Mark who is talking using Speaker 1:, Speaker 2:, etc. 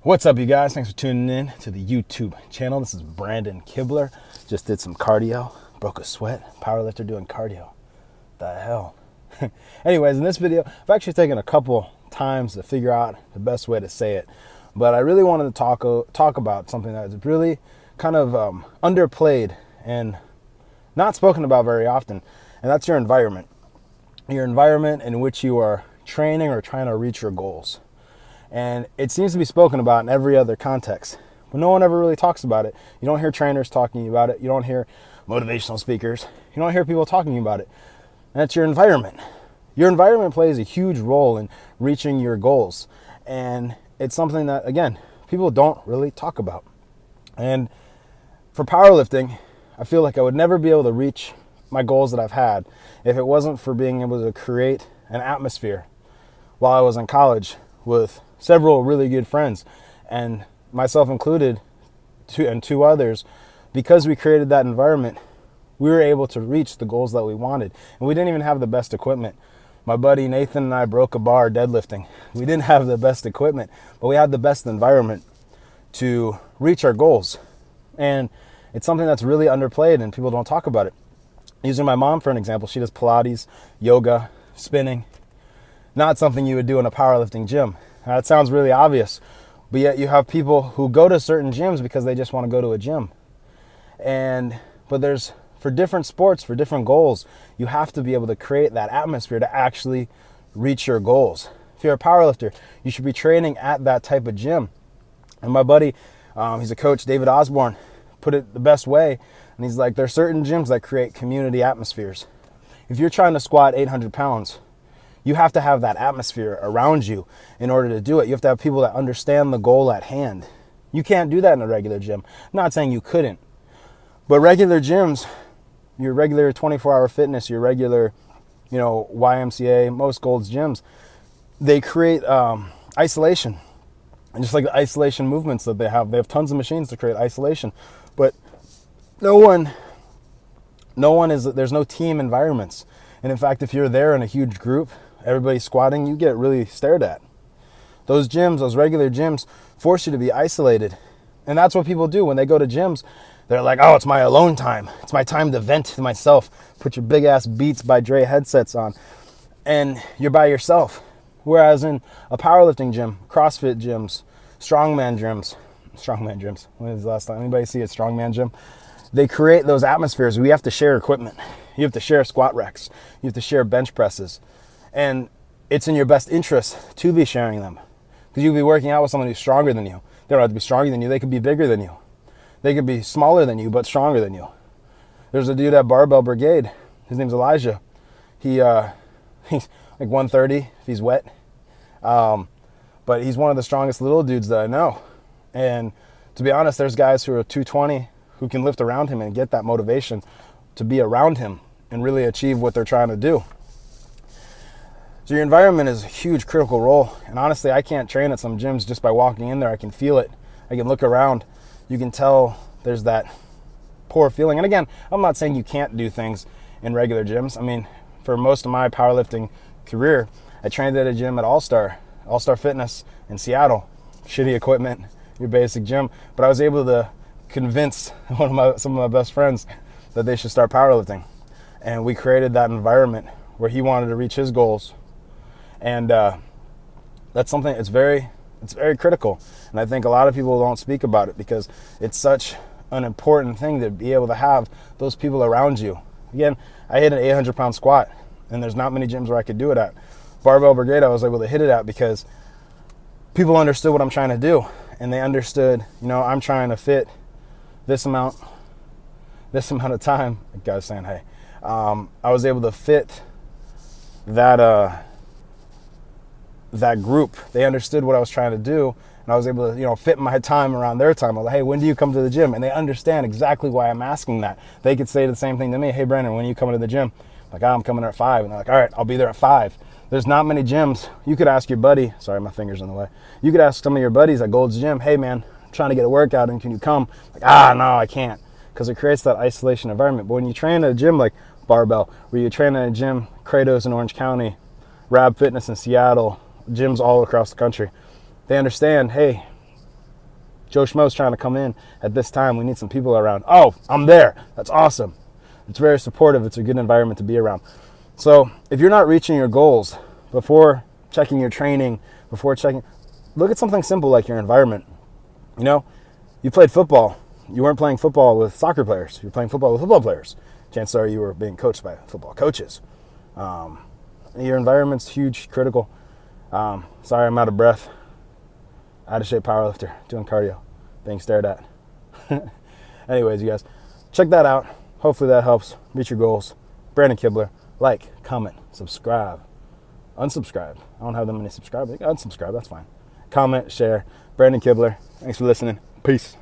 Speaker 1: What's up, you guys? Thanks for tuning in to the YouTube channel. This is Brandon Kibler. Just did some cardio, broke a sweat. Powerlifter doing cardio. The hell? Anyways, in this video, I've actually taken a couple times to figure out the best way to say it. But I really wanted to talk about something that is really kind of underplayed and not spoken about very often, and that's your environment. Your environment in which you are training or trying to reach your goals. And it seems to be spoken about in every other context, but no one ever really talks about it. You don't hear trainers talking about it. You don't hear motivational speakers. You don't hear people talking about it. And it's your environment. Your environment plays a huge role in reaching your goals. And it's something that, again, people don't really talk about. And for powerlifting, I feel like I would never be able to reach my goals that I've had if it wasn't for being able to create an atmosphere while I was in college with several really good friends, and myself included, two others. Because we created that environment, we were able to reach the goals that we wanted. And we didn't even have the best equipment. My buddy Nathan and I broke a bar deadlifting. We didn't have the best equipment, but we had the best environment to reach our goals. And it's something that's really underplayed and people don't talk about it. Using my mom for an example, she does Pilates, yoga, spinning. Not something you would do in a powerlifting gym. Now, that sounds really obvious, but yet you have people who go to certain gyms because they just want to go to a gym. But there's, for different sports, for different goals, you have to be able to create that atmosphere to actually reach your goals. If you're a powerlifter, you should be training at that type of gym. And my buddy, he's a coach, David Osborne, put it the best way. And he's like, there's certain gyms that create community atmospheres. If you're trying to squat 800 pounds, you have to have that atmosphere around you in order to do it. You have to have people that understand the goal at hand. You can't do that in a regular gym. I'm not saying you couldn't, but regular gyms, your regular 24-hour fitness, your regular, YMCA, most Gold's gyms, they create isolation. And just like the isolation movements that they have tons of machines to create isolation, but there's no team environments. And in fact, if you're there in a huge group, everybody squatting, you get really stared at. Those gyms, those regular gyms, force you to be isolated. And that's what people do when they go to gyms. They're like, oh, it's my alone time. It's my time to vent to myself. Put your big ass Beats by Dre headsets on. And you're by yourself. Whereas in a powerlifting gym, CrossFit gyms, strongman gyms. When was the last time anybody see a strongman gym? They create those atmospheres. We have to share equipment. You have to share squat racks. You have to share bench presses. And it's in your best interest to be sharing them. Because you'll be working out with someone who's stronger than you. They don't have to be stronger than you. They could be bigger than you. They could be smaller than you, but stronger than you. There's a dude at Barbell Brigade. His name's Elijah. He's like 130 if he's wet. But he's one of the strongest little dudes that I know. And to be honest, there's guys who are 220 who can lift around him and get that motivation to be around him and really achieve what they're trying to do. So your environment is a huge critical role. And honestly, I can't train at some gyms just by walking in there. I can feel it. I can look around. You can tell there's that poor feeling. And again, I'm not saying you can't do things in regular gyms. I mean, for most of my powerlifting career, I trained at a gym at All-Star Fitness in Seattle. Shitty equipment, your basic gym. But I was able to convince some of my best friends that they should start powerlifting. And we created that environment where he wanted to reach his goals. And that's something, it's very critical. And I think a lot of people don't speak about it because it's such an important thing to be able to have those people around you. Again, I hit an 800-pound squat, and there's not many gyms where I could do it at. Barbell Brigade, I was able to hit it at because people understood what I'm trying to do. And they understood, I'm trying to fit this amount of time. The guy's saying, hey. I was able to fit that group. They understood what I was trying to do, and I was able to, fit my time around their time. I was like, hey, when do you come to the gym? And they understand exactly why I'm asking that. They could say the same thing to me. Hey, Brandon, when are you coming to the gym? I'm like, I'm coming at 5. And they're like, all right, I'll be there at 5. There's not many gyms. You could ask your buddy. Sorry, my finger's in the way. You could ask some of your buddies at Gold's Gym, hey, man, I'm trying to get a workout, and can you come? Like, no, I can't. Because it creates that isolation environment. But when you train at a gym like Barbell, where you train at a gym, Kratos in Orange County, Rab Fitness in Seattle, gyms all across the country, they understand, hey, Joe Schmo's trying to come in at this time. We need some people around. Oh, I'm there. That's awesome. It's very supportive. It's a good environment to be around. So if you're not reaching your goals before checking your training, look at something simple like your environment. You know, you played football. You weren't playing football with soccer players. You're playing football with football players. Chances are you were being coached by football coaches. Your environment's huge, critical. Sorry, I'm out of breath. Out of shape powerlifter doing cardio, being stared at. Anyways, you guys, check that out. Hopefully that helps reach your goals. Brandon Kibler. Like, comment, subscribe, unsubscribe. I don't have that many subscribers. Unsubscribe, that's fine. Comment, share. Brandon Kibler. Thanks for listening. Peace.